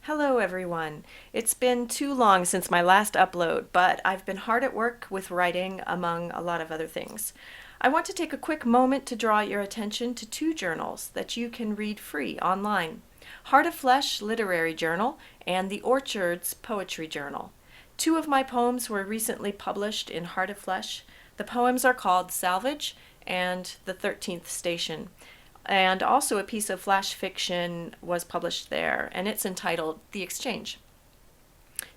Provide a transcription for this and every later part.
Hello, everyone. It's been too long since my last upload, but I've been hard at work with writing, among a lot of other things. I want to take a quick moment to draw your attention to two journals that you can read free online: Heart of Flesh Literary Journal and The Orchard's Poetry Journal. Two of my poems were recently published in Heart of Flesh. The poems are called Salvage and The 13th Station. And also a piece of flash fiction was published there, and it's entitled The Exchange.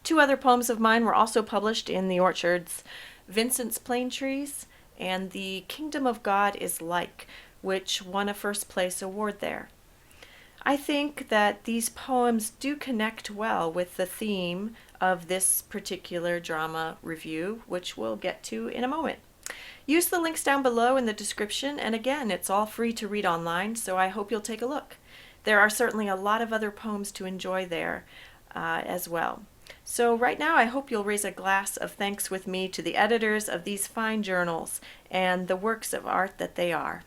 Two other poems of mine were also published in The Orchard's Vincent's Plane Trees and The Kingdom of God is Like, which won a first place award there. I think that these poems do connect well with the theme of this particular drama review, which we'll get to in a moment. Use the links down below in the description, and again, it's all free to read online, so I hope you'll take a look. There are certainly a lot of other poems to enjoy there as well. So right now, I hope you'll raise a glass of thanks with me to the editors of these fine journals and the works of art that they are.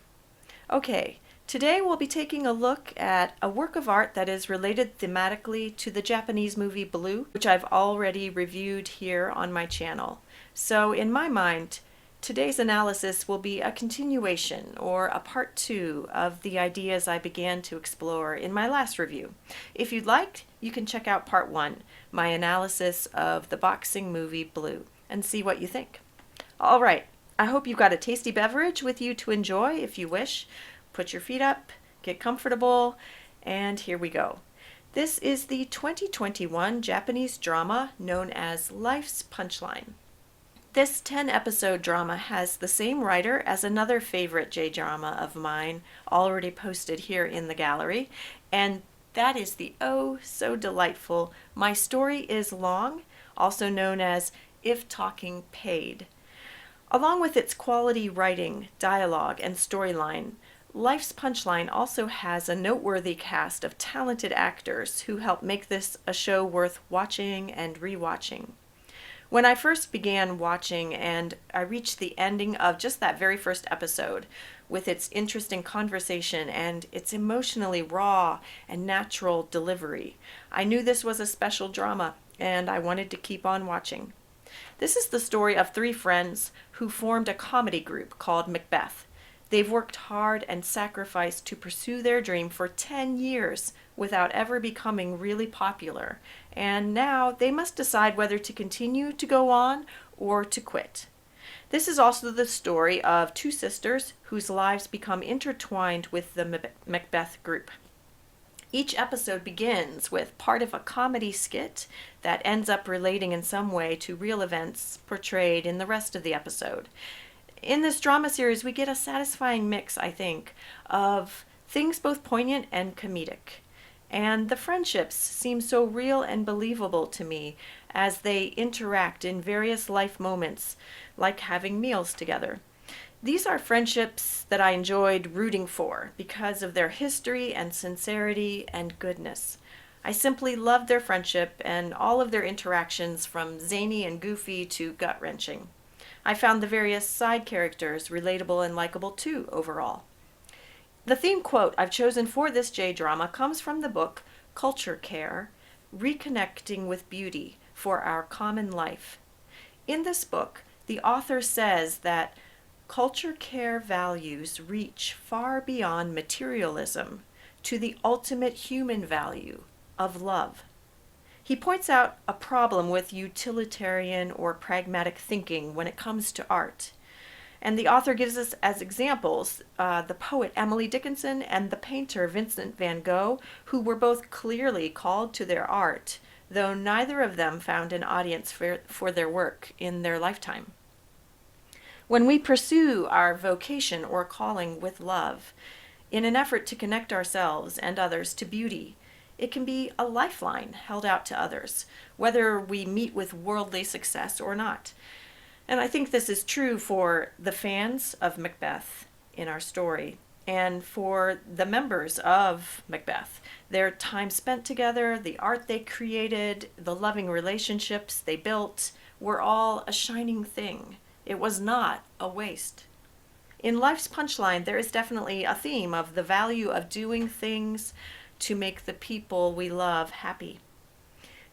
Okay, today we'll be taking a look at a work of art that is related thematically to the Japanese movie Blue, which I've already reviewed here on my channel. So in my mind, today's analysis will be a continuation or a part two of the ideas I began to explore in my last review. If you'd like, you can check out part one, my analysis of the boxing movie Blue, and see what you think. All right, I hope you've got a tasty beverage with you to enjoy if you wish. Put your feet up, get comfortable, and here we go. This is the 2021 Japanese drama known as Life's Punchline. This 10-episode drama has the same writer as another favorite J-drama of mine, already posted here in the gallery, and that is the so delightful My Story Is Long, also known as If Talking Paid. Along with its quality writing, dialogue, and storyline, Life's Punchline also has a noteworthy cast of talented actors who help make this a show worth watching and rewatching. When I first began watching and I reached the ending of just that very first episode with its interesting conversation and its emotionally raw and natural delivery, I knew this was a special drama and I wanted to keep on watching. This is the story of three friends who formed a comedy group called Macbeth. They've worked hard and sacrificed to pursue their dream for 10 years without ever becoming really popular, and now they must decide whether to continue to go on or to quit. This is also the story of two sisters whose lives become intertwined with the Macbeth group. Each episode begins with part of a comedy skit that ends up relating in some way to real events portrayed in the rest of the episode. In this drama series, we get a satisfying mix, I think, of things both poignant and comedic. And the friendships seem so real and believable to me as they interact in various life moments, like having meals together. These are friendships that I enjoyed rooting for because of their history and sincerity and goodness. I simply loved their friendship and all of their interactions, from zany and goofy to gut-wrenching. I found the various side characters relatable and likable too, overall. The theme quote I've chosen for this J-drama comes from the book Culture Care, Reconnecting with Beauty for Our Common Life. In this book, the author says that culture care values reach far beyond materialism to the ultimate human value of love. He points out a problem with utilitarian or pragmatic thinking when it comes to art. And the author gives us as examples the poet Emily Dickinson and the painter Vincent van Gogh, who were both clearly called to their art, though neither of them found an audience for their work in their lifetime. When we pursue our vocation or calling with love, in an effort to connect ourselves and others to beauty, it can be a lifeline held out to others, whether we meet with worldly success or not. And I think this is true for the fans of Macbeth in our story, and for the members of Macbeth. Their time spent together, the art they created, the loving relationships they built were all a shining thing. It was not a waste. In Life's Punchline, there is definitely a theme of the value of doing things to make the people we love happy.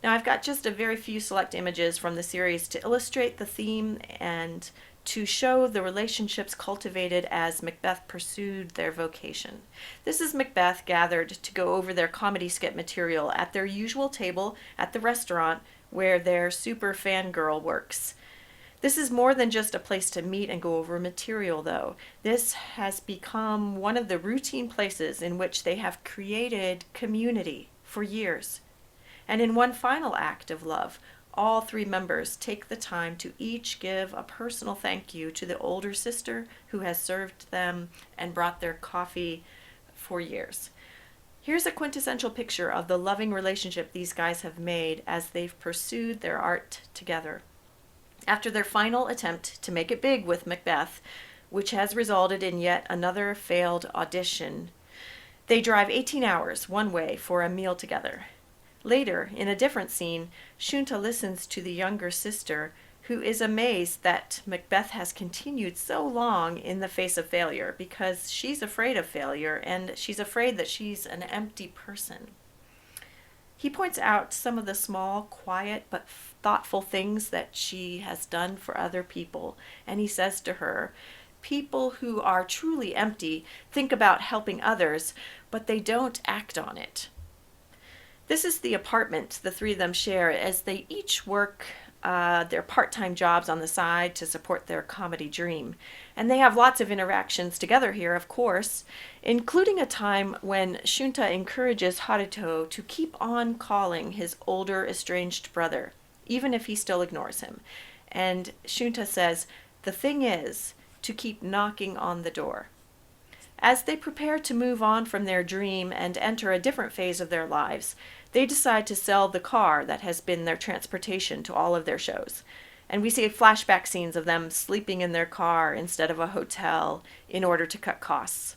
Now, I've got just a very few select images from the series to illustrate the theme and to show the relationships cultivated as Macbeth pursued their vocation. This is Macbeth gathered to go over their comedy skit material at their usual table at the restaurant where their super fangirl works. This is more than just a place to meet and go over material, though. This has become one of the routine places in which they have created community for years. And in one final act of love, all three members take the time to each give a personal thank you to the older sister who has served them and brought their coffee for years. Here's a quintessential picture of the loving relationship these guys have made as they've pursued their art together. After their final attempt to make it big with Macbeth, which has resulted in yet another failed audition, they drive 18 hours one way for a meal together. Later, in a different scene, Shunta listens to the younger sister, who is amazed that Macbeth has continued so long in the face of failure, because she's afraid of failure and she's afraid that she's an empty person. He points out some of the small, quiet, but thoughtful things that she has done for other people, and he says to her, "People who are truly empty think about helping others, but they don't act on it." This is the apartment the three of them share as they each work their part-time jobs on the side to support their comedy dream. And they have lots of interactions together here, of course, including a time when Shunta encourages Haruto to keep on calling his older estranged brother, even if he still ignores him. And Shunta says, "The thing is to keep knocking on the door." As they prepare to move on from their dream and enter a different phase of their lives, they decide to sell the car that has been their transportation to all of their shows. And we see flashback scenes of them sleeping in their car instead of a hotel in order to cut costs.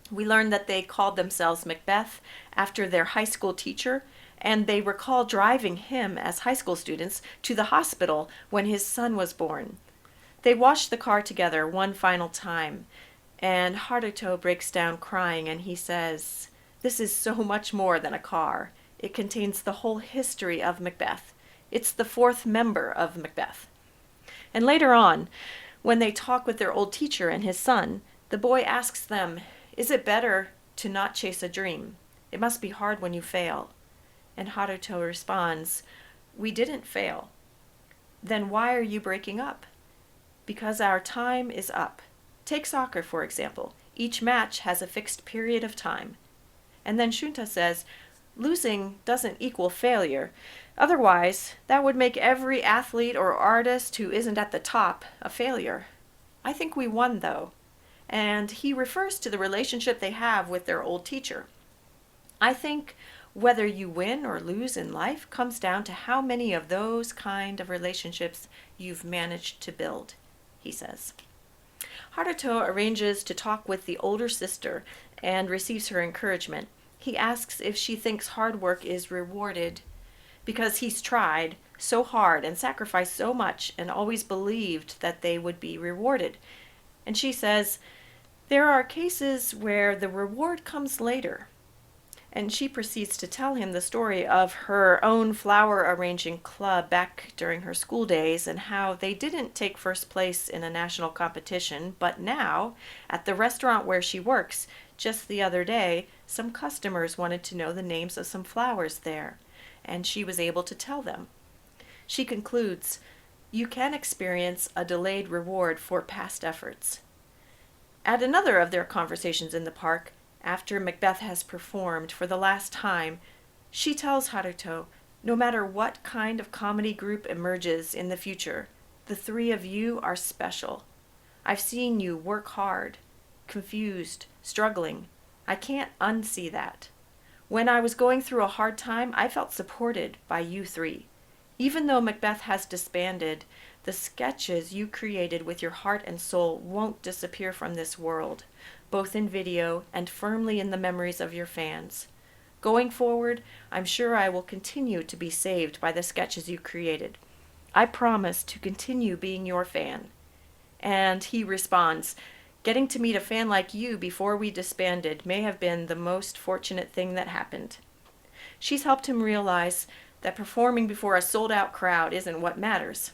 We learn that they called themselves Macbeth after their high school teacher, and they recall driving him as high school students to the hospital when his son was born. They wash the car together one final time, and Haruto breaks down crying and he says, "This is so much more than a car. It contains the whole history of Macbeth. It's the fourth member of Macbeth." And later on, when they talk with their old teacher and his son, the boy asks them, "Is it better to not chase a dream? It must be hard when you fail." And Haruto responds, "We didn't fail." "Then why are you breaking up?" "Because our time is up. Take soccer, for example. Each match has a fixed period of time." And then Shunta says, "Losing doesn't equal failure. Otherwise, that would make every athlete or artist who isn't at the top a failure. I think we won, though." And he refers to the relationship they have with their old teacher. "I think whether you win or lose in life comes down to how many of those kind of relationships you've managed to build," he says. Haruto arranges to talk with the older sister and receives her encouragement. He asks if she thinks hard work is rewarded, because he's tried so hard and sacrificed so much and always believed that they would be rewarded. And she says, "There are cases where the reward comes later." And she proceeds to tell him the story of her own flower arranging club back during her school days and how they didn't take first place in a national competition, but now, at the restaurant where she works, just the other day, some customers wanted to know the names of some flowers there, and she was able to tell them. She concludes, "You can experience a delayed reward for past efforts." At another of their conversations in the park, after Macbeth has performed for the last time, she tells Haruto, "No matter what kind of comedy group emerges in the future, the three of you are special. I've seen you work hard, confused, struggling. I can't unsee that. When I was going through a hard time, I felt supported by you three. Even though Macbeth has disbanded, the sketches you created with your heart and soul won't disappear from this world, both in video and firmly in the memories of your fans. Going forward, I'm sure I will continue to be saved by the sketches you created. I promise to continue being your fan." And he responds, "Getting to meet a fan like you before we disbanded may have been the most fortunate thing that happened." She's helped him realize that performing before a sold-out crowd isn't what matters.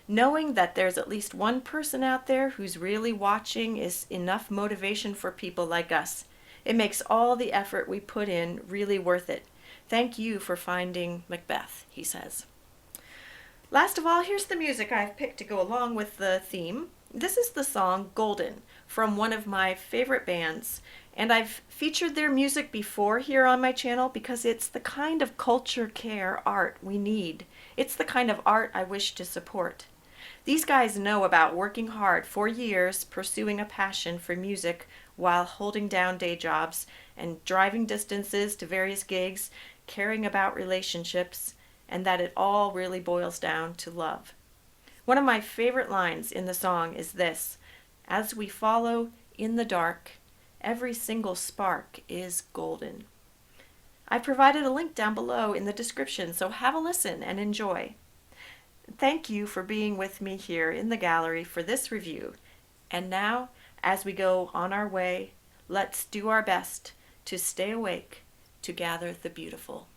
Knowing that there's at least one person out there who's really watching is enough motivation for people like us. It makes all the effort we put in really worth it. Thank you for finding Macbeth, he says. Last of all, here's the music I've picked to go along with the theme. This is the song Golden from one of my favorite bands, and I've featured their music before here on my channel because it's the kind of culture care art we need. It's the kind of art I wish to support. These guys know about working hard for years, pursuing a passion for music while holding down day jobs and driving distances to various gigs, caring about relationships, and that it all really boils down to love. One of my favorite lines in the song is this: "As we follow in the dark, every single spark is golden." I've provided a link down below in the description, so have a listen and enjoy. Thank you for being with me here in the gallery for this review. And now, as we go on our way, let's do our best to stay awake to gather the beautiful.